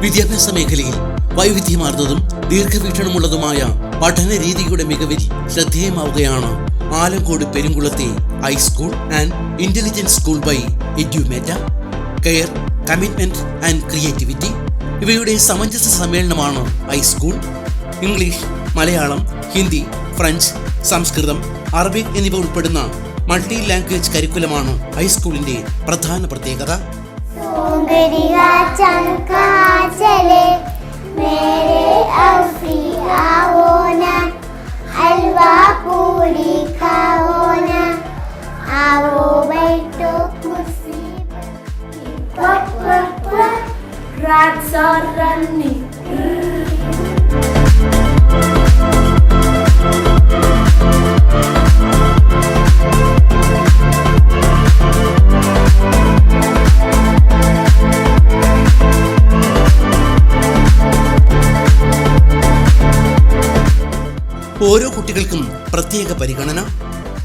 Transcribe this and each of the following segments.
വിദ്യാഭ്യാസ മേഖലയിൽ വൈവിധ്യമാർന്നതും ദീർഘവീക്ഷണമുള്ളതുമായ പഠന രീതിയുടെ മികവിൽ ശ്രദ്ധേയമാവുകയാണ് ആലങ്കോട് പെരുങ്കുളത്തെ high school and intelligence school by Edumate. Care, commitment and creativity ഇവയുടെ സമഞ്ജസ സമ്മേളനമാണ് high school. English, Malayalam, Hindi, French, Sanskrit, Arabic എന്നിവ ഉൾപ്പെടുന്ന മൾട്ടി ലാംഗ്വേജ് കരിക്കുലമാണ് ഹൈസ്കൂളിന്റെ പ്രധാന പ്രത്യേകത. Rats are running. ഓരോ കുട്ടികൾക്കും പ്രത്യേക പരിഗണന.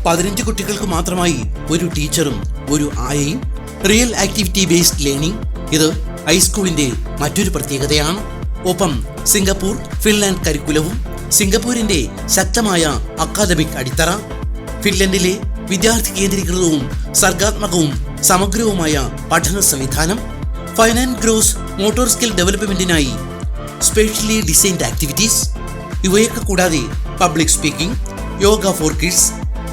15 കുട്ടികൾക്ക് മാത്രമായി ഒരു ടീച്ചറും ഒരു ആയയും. റിയൽ ആക്ടിവിറ്റി ബേസ്ഡ് ലേണിംഗ് ഇത് ഹൈസ്കൂളിന്റെ മറ്റൊരു പ്രത്യേകതയാണ്. ഒപ്പം സിംഗപ്പൂർ, ഫിൻലാൻഡ് കരിക്കുലവും സിംഗപ്പൂരിന്റെ ശക്തമായ അക്കാദമിക് അടിത്തറ. ഫിൻലൻഡിലെ വിദ്യാർത്ഥി കേന്ദ്രീകൃതവും സർഗാത്മകവും സമഗ്രവുമായ പഠന സംവിധാനം. Fine and gross motor skill ഡെവലപ്മെന്റിനായി സ്പെഷ്യലി ഡിസൈൻഡ് ആക്ടിവിറ്റീസ്. ഇവയൊക്കെ കൂടാതെ public speaking, yoga for kids,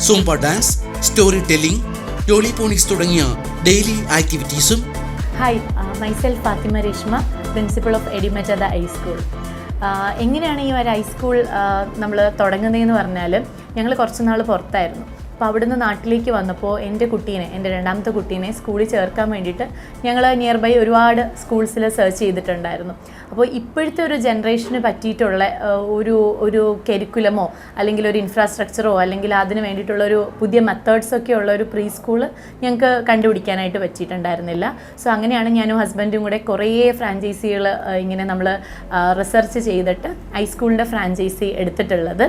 zumba dance, story telling, jolly phonics തുടങ്ങിയ ഡെയിലി ആക്ടിവിറ്റീസും. Hi, myself Fathima Reshma, principal of Edumate the high school. എങ്ങനെയാണ് ഈ ഒരു ഹൈസ്കൂൾ നമ്മൾ തുടങ്ങുന്നതെന്ന് പറഞ്ഞാൽ, ഞങ്ങൾ കുറച്ച് നാൾ പുറത്തായിരുന്നു. അപ്പോൾ അവിടുന്ന് നാട്ടിലേക്ക് വന്നപ്പോൾ എൻ്റെ രണ്ടാമത്തെ കുട്ടീനെ സ്കൂളിൽ ചേർക്കാൻ വേണ്ടിയിട്ട് ഞങ്ങൾ നിയർ ബൈ ഒരുപാട് സ്കൂൾസിൽ സെർച്ച് ചെയ്തിട്ടുണ്ടായിരുന്നു. അപ്പോൾ ഇപ്പോഴത്തെ ഒരു ജനറേഷന് പറ്റിയിട്ടുള്ള ഒരു കരിക്കുലമോ അല്ലെങ്കിൽ ഒരു ഇൻഫ്രാസ്ട്രക്ചറോ അല്ലെങ്കിൽ അതിന് വേണ്ടിയിട്ടുള്ളൊരു പുതിയ മെത്തേഡ്സൊക്കെ ഉള്ള ഒരു പ്രീ സ്കൂൾ ഞങ്ങൾക്ക് കണ്ടുപിടിക്കാനായിട്ട് പറ്റിയിട്ടുണ്ടായിരുന്നില്ല. സോ അങ്ങനെയാണ് ഞാനും ഹസ്ബൻഡും കൂടെ കുറേ ഫ്രാഞ്ചൈസികൾ ഇങ്ങനെ നമ്മൾ റിസർച്ച് ചെയ്തിട്ട് ഹൈസ്കൂളിൻ്റെ ഫ്രാഞ്ചൈസി എടുത്തിട്ടുള്ളത്.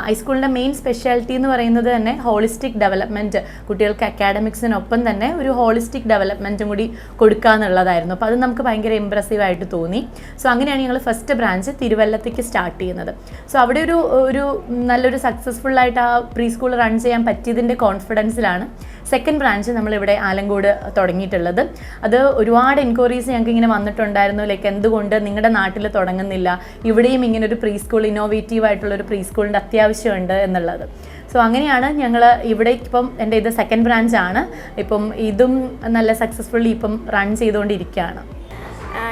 ഹൈസ്കൂളിൻ്റെ മെയിൻ സ്പെഷ്യാലിറ്റി എന്ന് പറയുന്നത് തന്നെ ഹോളിസ്റ്റിക് ഡെവലപ്മെൻറ്റ്, കുട്ടികൾക്ക് അക്കാഡമിക്സിനൊപ്പം തന്നെ ഒരു ഹോളിസ്റ്റിക് ഡെവലപ്മെൻറ്റും കൂടി കൊടുക്കുക എന്നുള്ളതായിരുന്നു. അപ്പോൾ അത് നമുക്ക് ഭയങ്കര ഇമ്പ്രസീവായിട്ട് തോന്നി. സോ അങ്ങനെയാണ് ഞങ്ങൾ ഫസ്റ്റ് ബ്രാഞ്ച് തിരുവല്ലത്തേക്ക് സ്റ്റാർട്ട് ചെയ്യുന്നത്. സോ അവിടെ ഒരു നല്ലൊരു സക്സസ്ഫുള്ളായിട്ട് ആ പ്രീ സ്കൂൾ റൺ ചെയ്യാൻ പറ്റിയതിൻ്റെ കോൺഫിഡൻസിലാണ് സെക്കൻഡ് ബ്രാഞ്ച് നമ്മളിവിടെ ആലങ്കോട് തുടങ്ങിയിട്ടുള്ളത്. അത് ഒരുപാട് എൻക്വയറീസ് ഞങ്ങൾക്ക് ഇങ്ങനെ വന്നിട്ടുണ്ടായിരുന്നു. ലൈക്ക് എന്തുകൊണ്ട് നിങ്ങളുടെ നാട്ടിൽ തുടങ്ങുന്നില്ല, ഇവിടെയും ഇങ്ങനെ ഒരു പ്രീ സ്കൂൾ, ഇന്നോവേറ്റീവ് ആയിട്ടുള്ളൊരു പ്രീ സ്കൂളിൻ്റെ അത്യാവശ്യമുണ്ട് എന്നുള്ളത്. സോ അങ്ങനെയാണ് ഞങ്ങൾ ഇവിടെ ഇപ്പം എൻ്റെ ഇത് സെക്കൻഡ് ബ്രാഞ്ചാണ്. ഇപ്പം ഇതും നല്ല സക്സസ്ഫുള്ളി ഇപ്പം റൺ ചെയ്തുകൊണ്ടിരിക്കുകയാണ്.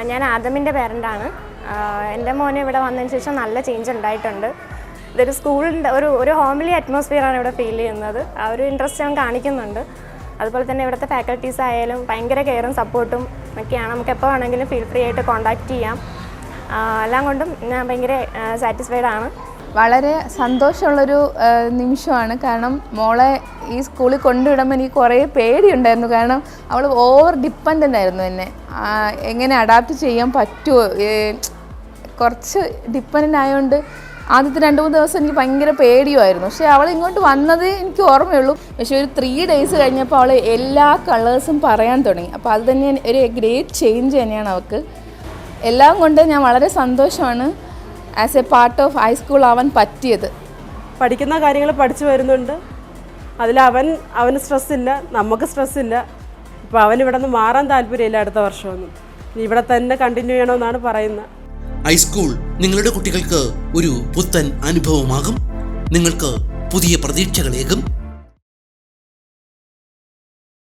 ഞാൻ ആദമിൻ്റെ പേരൻ്റാണ്. എൻ്റെ മോനെ ഇവിടെ വന്നതിന് ശേഷം നല്ല ചേഞ്ച് ഉണ്ടായിട്ടുണ്ട്. ഇതൊരു സ്കൂളിൻ്റെ ഒരു ഹോംലി അറ്റ്മോസ്ഫിയറാണ് ഇവിടെ ഫീൽ ചെയ്യുന്നത്. ആ ഒരു ഇൻട്രസ്റ്റ് ഞാൻ കാണിക്കുന്നുണ്ട്. അതുപോലെ തന്നെ ഇവിടുത്തെ ഫാക്കൽറ്റീസ് ആയാലും ഭയങ്കര കെയറും സപ്പോർട്ടും ഒക്കെയാണ്. നമുക്ക് എപ്പോൾ വേണമെങ്കിലും ഫീൽ ഫ്രീ ആയിട്ട് കോൺടാക്റ്റ് ചെയ്യാം. എല്ലാം കൊണ്ടും ഞാൻ ഭയങ്കര സാറ്റിസ്ഫൈഡ് ആണ്. വളരെ സന്തോഷമുള്ളൊരു നിമിഷമാണ്. കാരണം മോളെ ഈ സ്കൂളിൽ കൊണ്ടുവിടുമ്പോൾ എനിക്ക് കുറേ പേടിയുണ്ടായിരുന്നു. കാരണം അവൾ ഓവർ ഡിപ്പെൻഡൻ്റ് ആയിരുന്നു എന്നെ. എങ്ങനെ അഡാപ്റ്റ് ചെയ്യാൻ പറ്റുമോ, കുറച്ച് ഡിപ്പെൻഡൻ്റ് ആയതുകൊണ്ട് ആദ്യത്തെ 2-3 ദിവസം എനിക്ക് ഭയങ്കര പേടിയുമായിരുന്നു. പക്ഷേ അവൾ ഇങ്ങോട്ട് വന്നത് എനിക്ക് ഓർമ്മയുള്ളൂ. പക്ഷേ ഒരു 3 ഡേയ്സ് കഴിഞ്ഞപ്പോൾ അവൾ എല്ലാ കളേഴ്സും പറയാൻ തുടങ്ങി. അപ്പോൾ അത് തന്നെ ഒരു ഗ്രേറ്റ് ചേഞ്ച് തന്നെയാണ് അവൾക്ക്. എല്ലാം കൊണ്ട് ഞാൻ വളരെ സന്തോഷമാണ് as A part of high school ആവാൻ പറ്റിയത്. പഠിക്കുന്ന കാര്യങ്ങൾ പഠിച്ചു വരുന്നുണ്ട്. അതിൽ അവന് സ്ട്രെസ്സില്ല, നമുക്ക് സ്ട്രെസ്സില്ല. ഇപ്പോൾ അവനിവിടെ നിന്ന് മാറാൻ താല്പര്യമില്ല. അടുത്ത വർഷമൊന്നും ഇവിടെ തന്നെ കണ്ടിന്യൂ ചെയ്യണമെന്നാണ് പറയുന്നത്. ഹൈസ്കൂൾ നിങ്ങളുടെ കുട്ടികൾക്ക് ഒരു പുത്തൻ അനുഭവമാകും. നിങ്ങൾക്ക് പുതിയ പ്രതീക്ഷകളേകും.